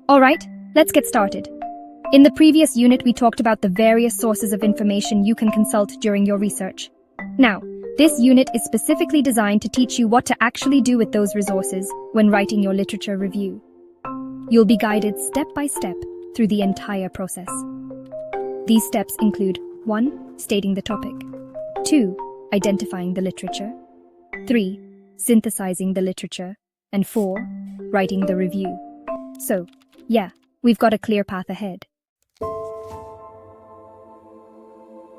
Alright, let's get started. In the previous unit, we talked about the various sources of information you can consult during your research. Now, this unit is specifically designed to teach you what to actually do with those resources when writing your literature review. You'll be guided step by step through the entire process. These steps include 1. Stating the topic, 2. Identifying the literature, 3. Synthesizing the literature, and 4. Writing the review. So, yeah, we've got a clear path ahead.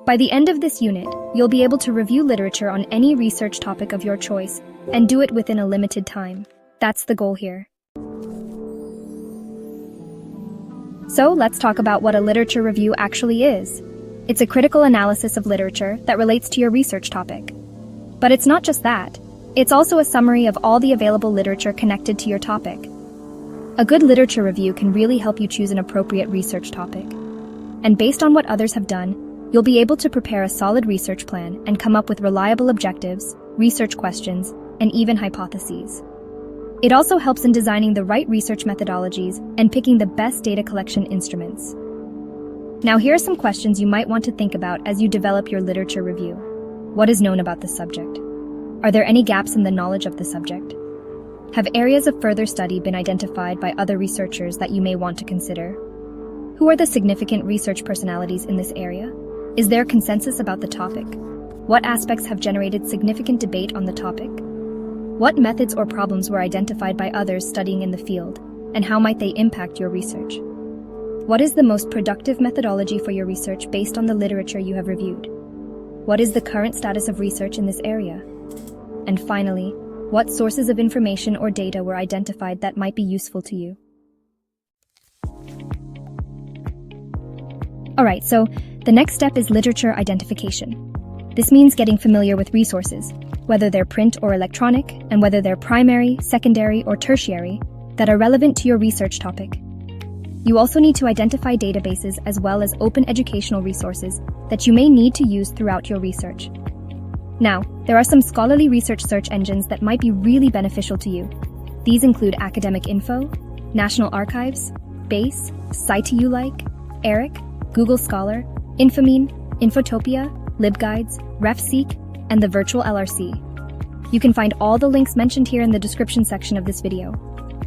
By the end of this unit, you'll be able to review literature on any research topic of your choice and do it within a limited time. That's the goal here. So let's talk about what a literature review actually is. It's a critical analysis of literature that relates to your research topic. But it's not just that. It's also a summary of all the available literature connected to your topic. A good literature review can really help you choose an appropriate research topic. And based on what others have done, you'll be able to prepare a solid research plan and come up with reliable objectives, research questions, and even hypotheses. It also helps in designing the right research methodologies and picking the best data collection instruments. Now, here are some questions you might want to think about as you develop your literature review. What is known about the subject? Are there any gaps in the knowledge of the subject? Have areas of further study been identified by other researchers that you may want to consider? Who are the significant research personalities in this area? Is there consensus about the topic? What aspects have generated significant debate on the topic? What methods or problems were identified by others studying in the field, and how might they impact your research? What is the most productive methodology for your research based on the literature you have reviewed? What is the current status of research in this area? And finally, what sources of information or data were identified that might be useful to you? Alright, so the next step is literature identification. This means getting familiar with resources, whether they're print or electronic, and whether they're primary, secondary, or tertiary, that are relevant to your research topic. You also need to identify databases as well as open educational resources that you may need to use throughout your research. Now, there are some scholarly research search engines that might be really beneficial to you. These include Academic Info, National Archives, BASE, Cite2Ulike, ERIC, Google Scholar, Infomine, Infotopia, LibGuides, RefSeek, and the Virtual LRC. You can find all the links mentioned here in the description section of this video.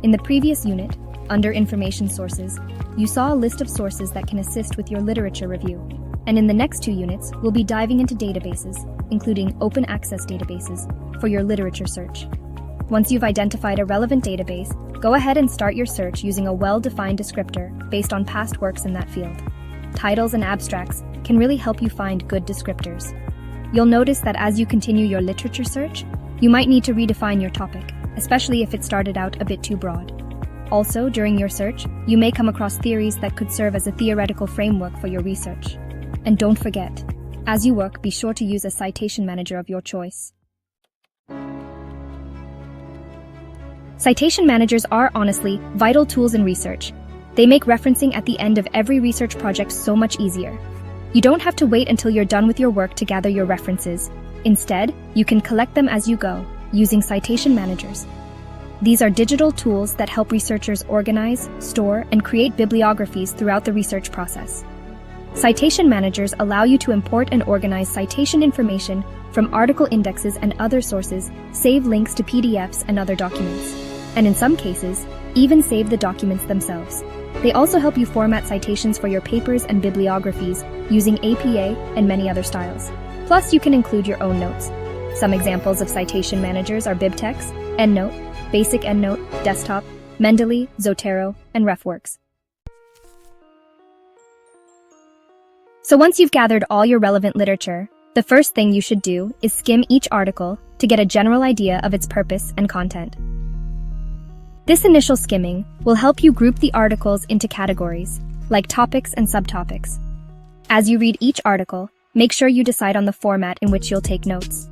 In the previous unit, under Information Sources, you saw a list of sources that can assist with your literature review. And in the next 2 units, we'll be diving into databases, including open access databases, for your literature search. Once you've identified a relevant database, go ahead and start your search using a well-defined descriptor based on past works in that field. Titles and abstracts can really help you find good descriptors. You'll notice that as you continue your literature search, you might need to redefine your topic, especially if it started out a bit too broad. Also, during your search, you may come across theories that could serve as a theoretical framework for your research. And don't forget, as you work, be sure to use a citation manager of your choice. Citation managers are, honestly, vital tools in research. They make referencing at the end of every research project so much easier. You don't have to wait until you're done with your work to gather your references. Instead, you can collect them as you go, using citation managers. These are digital tools that help researchers organize, store, and create bibliographies throughout the research process. Citation managers allow you to import and organize citation information from article indexes and other sources, save links to PDFs and other documents, and in some cases, even save the documents themselves. They also help you format citations for your papers and bibliographies using APA and many other styles. Plus, you can include your own notes. Some examples of citation managers are BibTeX, EndNote, Basic EndNote, Desktop, Mendeley, Zotero, and RefWorks. So once you've gathered all your relevant literature, the first thing you should do is skim each article to get a general idea of its purpose and content. This initial skimming will help you group the articles into categories, like topics and subtopics. As you read each article, make sure you decide on the format in which you'll take notes.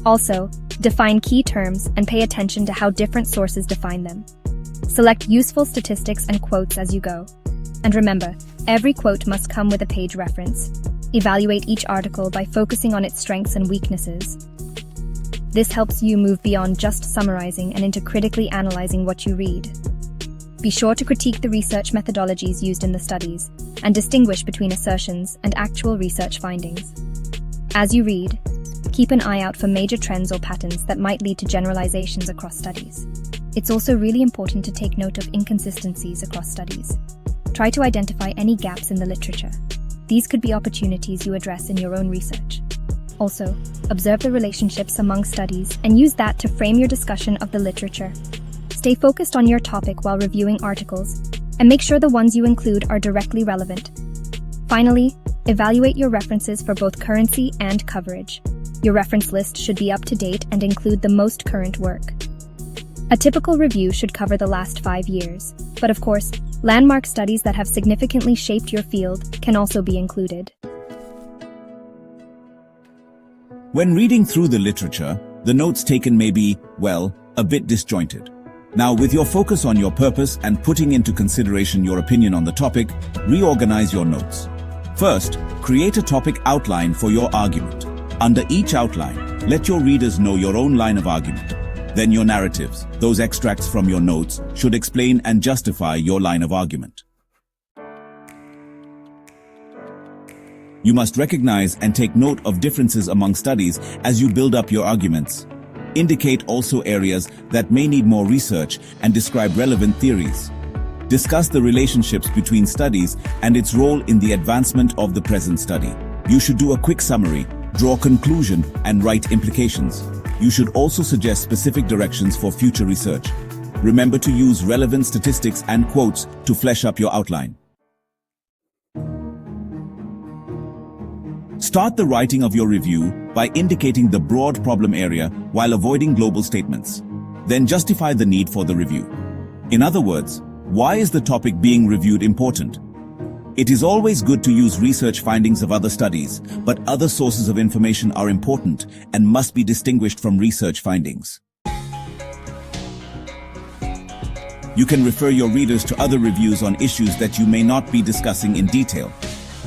Also, define key terms and pay attention to how different sources define them. Select useful statistics and quotes as you go. And remember, every quote must come with a page reference. Evaluate each article by focusing on its strengths and weaknesses. This helps you move beyond just summarizing and into critically analyzing what you read. Be sure to critique the research methodologies used in the studies and distinguish between assertions and actual research findings. As you read, keep an eye out for major trends or patterns that might lead to generalizations across studies. It's also really important to take note of inconsistencies across studies. Try to identify any gaps in the literature. These could be opportunities you address in your own research. Also, observe the relationships among studies and use that to frame your discussion of the literature. Stay focused on your topic while reviewing articles, and make sure the ones you include are directly relevant. Finally, evaluate your references for both currency and coverage. Your reference list should be up to date and include the most current work. A typical review should cover the last 5 years, but of course, landmark studies that have significantly shaped your field can also be included. When reading through the literature, the notes taken may be, well, a bit disjointed. Now, with your focus on your purpose and putting into consideration your opinion on the topic, reorganize your notes. First, create a topic outline for your argument. Under each outline, let your readers know your own line of argument. Then your narratives, those extracts from your notes, should explain and justify your line of argument. You must recognize and take note of differences among studies as you build up your arguments. Indicate also areas that may need more research and describe relevant theories. Discuss the relationships between studies and its role in the advancement of the present study. You should do a quick summary, draw conclusion, and write implications. You should also suggest specific directions for future research. Remember to use relevant statistics and quotes to flesh up your outline. Start the writing of your review by indicating the broad problem area while avoiding global statements. Then justify the need for the review. In other words, why is the topic being reviewed important? It is always good to use research findings of other studies, but other sources of information are important and must be distinguished from research findings. You can refer your readers to other reviews on issues that you may not be discussing in detail.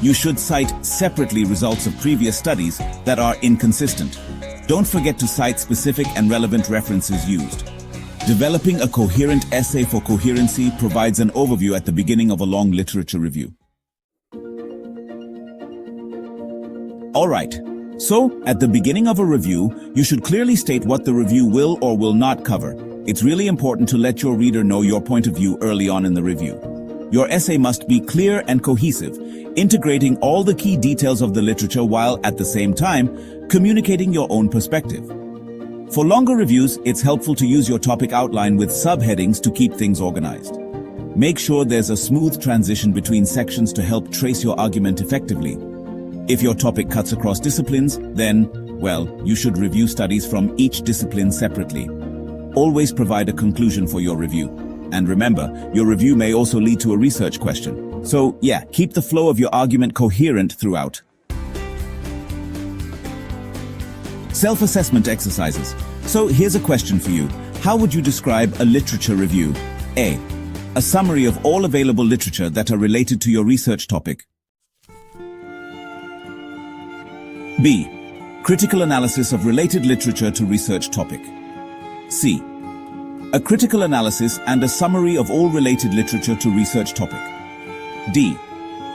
You should cite separately results of previous studies that are inconsistent. Don't forget to cite specific and relevant references used. Developing a coherent essay for coherency provides an overview at the beginning of a long literature review. Alright, so at the beginning of a review, you should clearly state what the review will or will not cover. It's really important to let your reader know your point of view early on in the review. Your essay must be clear and cohesive, integrating all the key details of the literature while at the same time communicating your own perspective. For longer reviews, it's helpful to use your topic outline with subheadings to keep things organized. Make sure there's a smooth transition between sections to help trace your argument effectively. If your topic cuts across disciplines, then, well, you should review studies from each discipline separately. Always provide a conclusion for your review. And remember, your review may also lead to a research question. So, yeah, keep the flow of your argument coherent throughout. Self-assessment exercises. So, here's a question for you. How would you describe a literature review? A. A summary of all available literature that are related to your research topic. B. Critical analysis of related literature to research topic. C. A critical analysis and a summary of all related literature to research topic. D.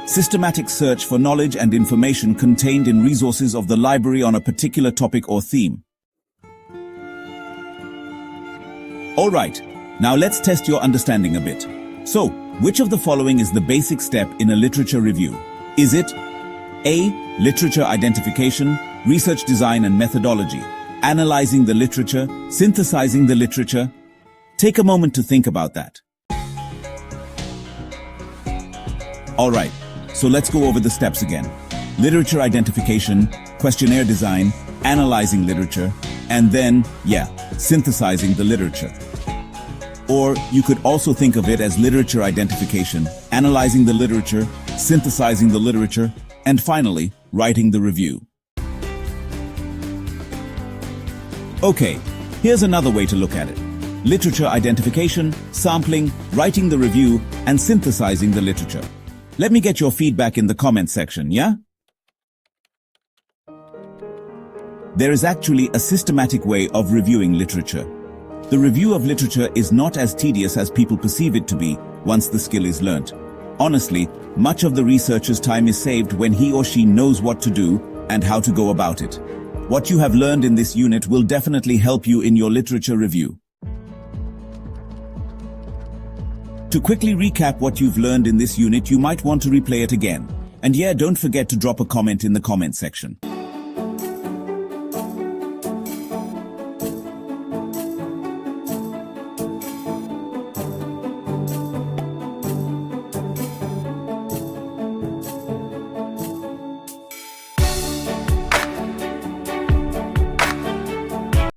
Systematic search for knowledge and information contained in resources of the library on a particular topic or theme. Alright, now let's test your understanding a bit. So, which of the following is the basic step in a literature review? Is it A. Literature identification, research design and methodology, analyzing the literature, synthesizing the literature? Take a moment to think about that. Alright, so let's go over the steps again. Literature identification, questionnaire design, analyzing literature, and then, synthesizing the literature. Or you could also think of it as literature identification, analyzing the literature, synthesizing the literature, and finally, writing the review. Okay, here's another way to look at it. Literature identification, sampling, writing the review, and synthesizing the literature. Let me get your feedback in the comment section, yeah? There is actually a systematic way of reviewing literature. The review of literature is not as tedious as people perceive it to be once the skill is learnt. Honestly, much of the researcher's time is saved when he or she knows what to do and how to go about it. What you have learned in this unit will definitely help you in your literature review. To quickly recap what you've learned in this unit, you might want to replay it again. And yeah, don't forget to drop a comment in the comment section.